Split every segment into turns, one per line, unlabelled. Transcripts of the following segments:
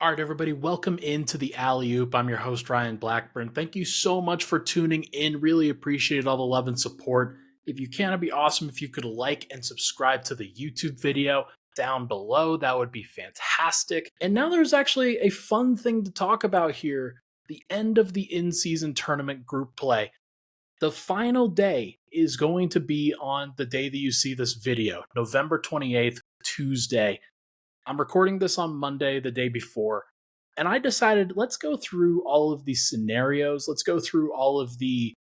All right, everybody, welcome into the Alley Oop. I'm your host, Ryan Blackburn. Thank you so much for tuning in. Really appreciate all the love and support. If you can, it'd be awesome if you could like and subscribe to the YouTube video down below. That would be fantastic. And now there's actually a fun thing to talk about here, the end of the in-season tournament group play. The final day is going to be on the day that you see this video, November 28th, Tuesday. I'm recording this on Monday, the day before, and I decided let's go through all of these scenarios. Let's go through all of the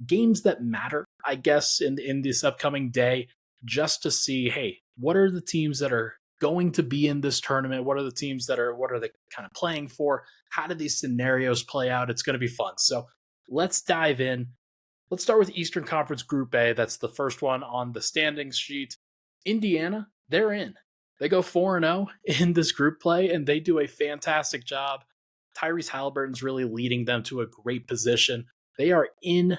games that matter, I guess, in this upcoming day, just to see, hey, what are the teams that are going to be in this tournament? What are the teams what are they kind of playing for? How do these scenarios play out? It's going to be fun. So let's dive in. Let's start with Eastern Conference Group A. That's the first one on the standings sheet. Indiana, they're in. They go 4-0 in this group play, and they do a fantastic job. Tyrese Halliburton's really leading them to a great position. They are in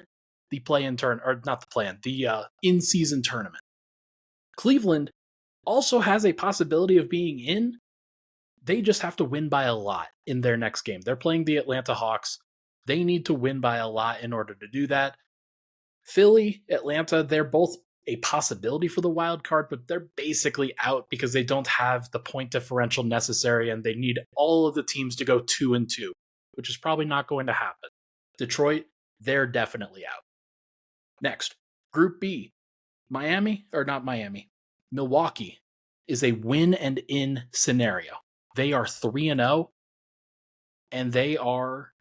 the play-in turn, or not the play-in, the in-season tournament. Cleveland also has a possibility of being in. They just have to win by a lot in their next game. They're playing the Atlanta Hawks. They need to win by a lot in order to do that. Philly, Atlanta, they're both a possibility for the wild card, but they're basically out because they don't have the point differential necessary and they need all of the teams to go 2-2, which is probably not going to happen. Detroit, they're definitely out. Next, Group B. Milwaukee is a win and in scenario. They are 3-0 and they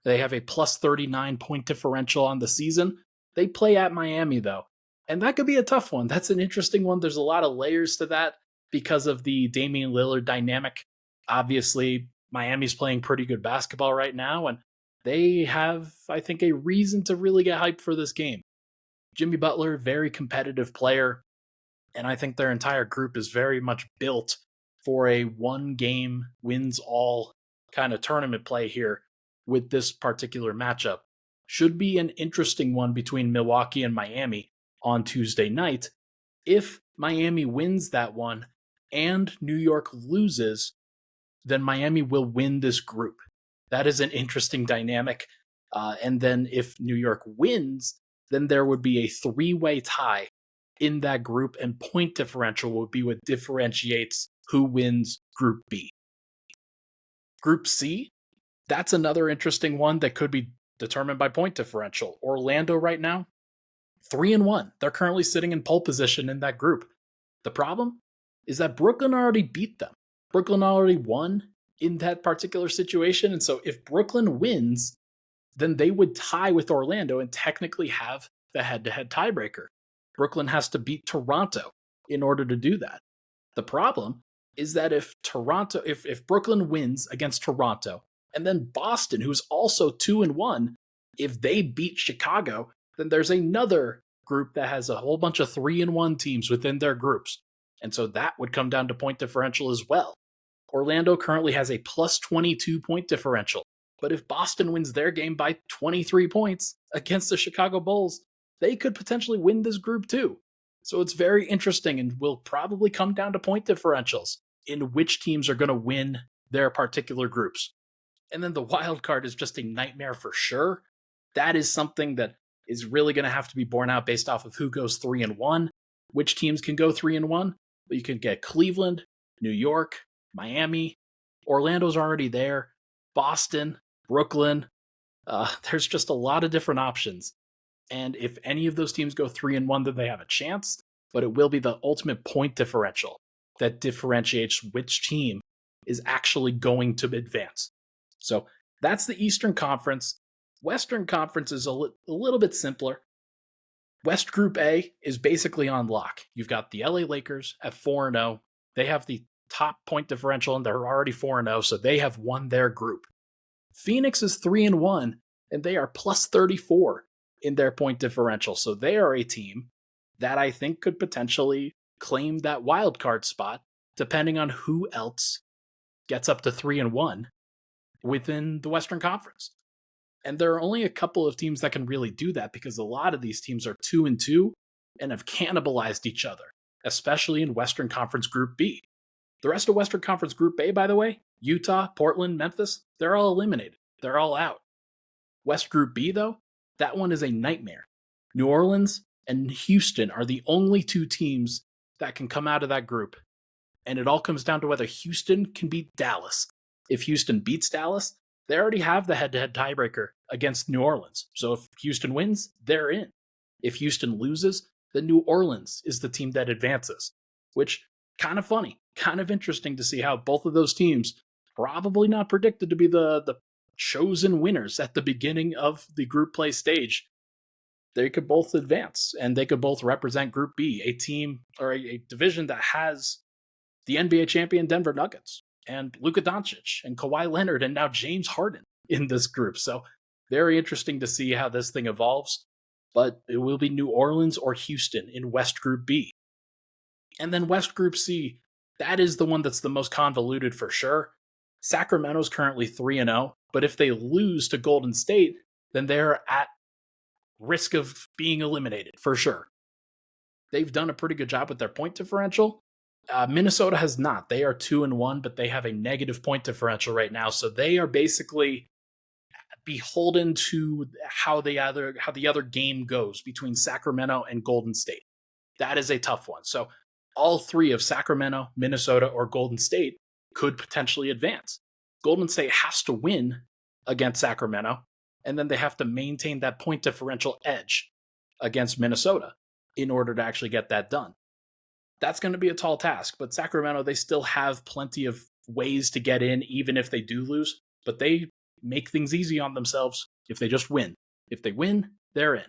have a plus 39 point differential on the season. They play at Miami though. And that could be a tough one. That's an interesting one. There's a lot of layers to that because of the Damian Lillard dynamic. Obviously, Miami's playing pretty good basketball right now, and they have, I think, a reason to really get hyped for this game. Jimmy Butler, very competitive player, and I think their entire group is very much built for a one-game wins-all kind of tournament play here with this particular matchup. Should be an interesting one between Milwaukee and Miami on Tuesday night. If Miami wins that one and New York loses, then Miami will win this group. That is an interesting dynamic. And then if New York wins, then there would be a three-way tie in that group, and point differential would be what differentiates who wins Group B. Group C, that's another interesting one that could be determined by point differential. Orlando right now, 3-1. They're currently sitting in pole position in that group. The problem is that Brooklyn already beat them. Brooklyn already won in that particular situation. And so if Brooklyn wins, then they would tie with Orlando and technically have the head-to-head tiebreaker. Brooklyn has to beat Toronto in order to do that. The problem is that if Brooklyn wins against Toronto, and then Boston, who's also 2-1, if they beat Chicago, then there's another group that has a whole bunch of 3-1 teams within their groups. And so that would come down to point differential as well. Orlando currently has a plus 22 point differential. But if Boston wins their game by 23 points against the Chicago Bulls, they could potentially win this group too. So it's very interesting and will probably come down to point differentials in which teams are going to win their particular groups. And then the wild card is just a nightmare for sure. That is something that is really going to have to be borne out based off of who goes 3-1, which teams can go 3-1. But you can get Cleveland, New York, Miami, Orlando's already there, Boston, Brooklyn. There's just a lot of different options. And if any of those teams go 3-1, then they have a chance, but it will be the ultimate point differential that differentiates which team is actually going to advance. So that's the Eastern Conference. Western Conference is a little bit simpler. West Group A is basically on lock. You've got the LA Lakers at 4-0. They have the top point differential, and they're already 4-0, so they have won their group. Phoenix is 3-1, and they are plus 34 in their point differential. So they are a team that I think could potentially claim that wild card spot, depending on who else gets up to 3-1 within the Western Conference. And there are only a couple of teams that can really do that because a lot of these teams are 2-2 and have cannibalized each other, especially in Western Conference Group B. The rest of Western Conference Group A, by the way, Utah, Portland, Memphis, they're all eliminated. They're all out. West Group B, though, that one is a nightmare. New Orleans and Houston are the only two teams that can come out of that group. And it all comes down to whether Houston can beat Dallas. If Houston beats Dallas, they already have the head-to-head tiebreaker against New Orleans. So if Houston wins, they're in. If Houston loses, then New Orleans is the team that advances, which kind of funny, kind of interesting to see how both of those teams probably not predicted to be the chosen winners at the beginning of the group play stage. They could both advance and they could both represent Group B, a team or a division that has the NBA champion Denver Nuggets and Luka Doncic and Kawhi Leonard and now James Harden in this group. So very interesting to see how this thing evolves. But it will be New Orleans or Houston in West Group B. And then West Group C, that is the one that's the most convoluted for sure. Sacramento's currently 3-0, but if they lose to Golden State, then they're at risk of being eliminated for sure. They've done a pretty good job with their point differential. Minnesota has not. They are 2-1, but they have a negative point differential right now, so they are basically beholden to how the other game goes between Sacramento and Golden State. That is a tough one. So all three of Sacramento, Minnesota, or Golden State could potentially advance. Golden State has to win against Sacramento, and then they have to maintain that point differential edge against Minnesota in order to actually get that done. That's going to be a tall task, but Sacramento, they still have plenty of ways to get in, even if they do lose, but they make things easy on themselves if they just win. If they win, they're in.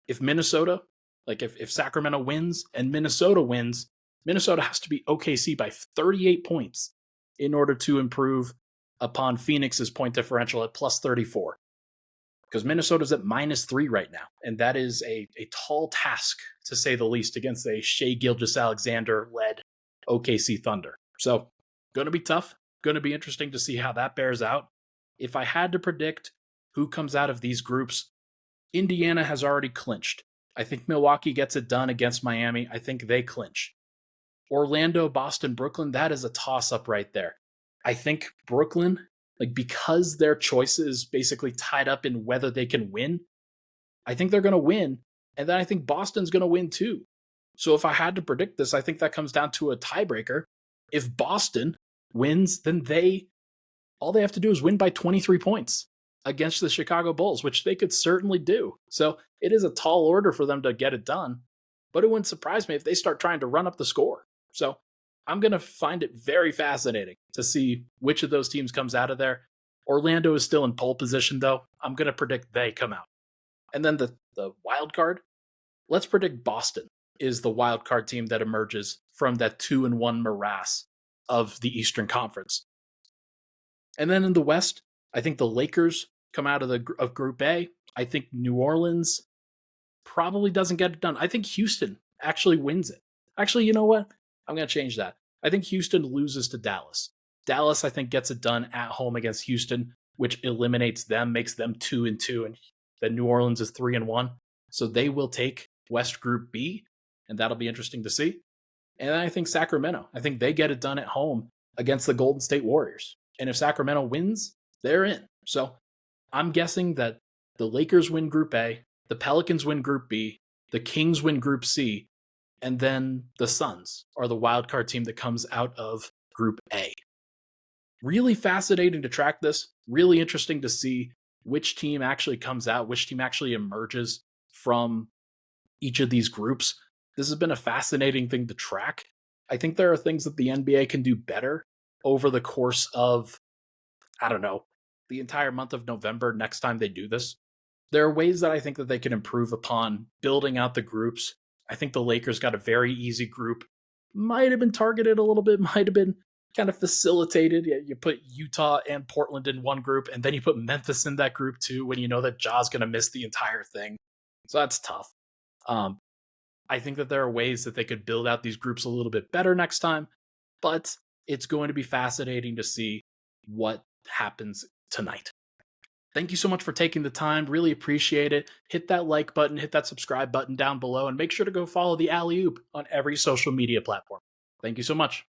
If Minnesota, if Sacramento wins and Minnesota wins, Minnesota has to beat OKC by 38 points in order to improve upon Phoenix's point differential at plus 34. Because Minnesota's at -3 right now, and that is a tall task, to say the least, against a Shai Gilgeous-Alexander-led OKC Thunder. So, going to be tough, going to be interesting to see how that bears out. If I had to predict who comes out of these groups, Indiana has already clinched. I think Milwaukee gets it done against Miami. I think they clinch. Orlando, Boston, Brooklyn, that is a toss-up right there. I think Brooklyn, because their choice is basically tied up in whether they can win, I think they're going to win, and then I think Boston's going to win too. So if I had to predict this, I think that comes down to a tiebreaker. If Boston wins, then all they have to do is win by 23 points against the Chicago Bulls, which they could certainly do. So it is a tall order for them to get it done, but it wouldn't surprise me if they start trying to run up the score. So I'm going to find it very fascinating to see which of those teams comes out of there. Orlando is still in pole position, though. I'm going to predict they come out. And then the wild card, let's predict Boston is the wild card team that emerges from that 2-1 morass of the Eastern Conference. And then in the West, I think the Lakers come out of Group A. I think New Orleans probably doesn't get it done. I think Houston actually wins it. Actually, you know what? I'm going to change that. I think Houston loses to Dallas. Dallas, I think, gets it done at home against Houston, which eliminates them, makes them 2-2, and then New Orleans is 3-1. So they will take West Group B, and that'll be interesting to see. And I think Sacramento, I think they get it done at home against the Golden State Warriors. And if Sacramento wins, they're in. So I'm guessing that the Lakers win Group A, the Pelicans win Group B, the Kings win Group C, and then the Suns are the wild card team that comes out of Group A. Really fascinating to track this. Really interesting to see which team actually comes out, which team actually emerges from each of these groups. This has been a fascinating thing to track. I think there are things that the NBA can do better over the course of, the entire month of November next time they do this. There are ways that I think that they can improve upon building out the groups. I think the Lakers got a very easy group. Might have been targeted a little bit, might have been kind of facilitated. You put Utah and Portland in one group, and then you put Memphis in that group too, when you know that Ja's going to miss the entire thing. So that's tough. I think that there are ways that they could build out these groups a little bit better next time, but it's going to be fascinating to see what happens tonight. Thank you so much for taking the time. Really appreciate it. Hit that like button, hit that subscribe button down below, and make sure to go follow the Alley Oop on every social media platform. Thank you so much.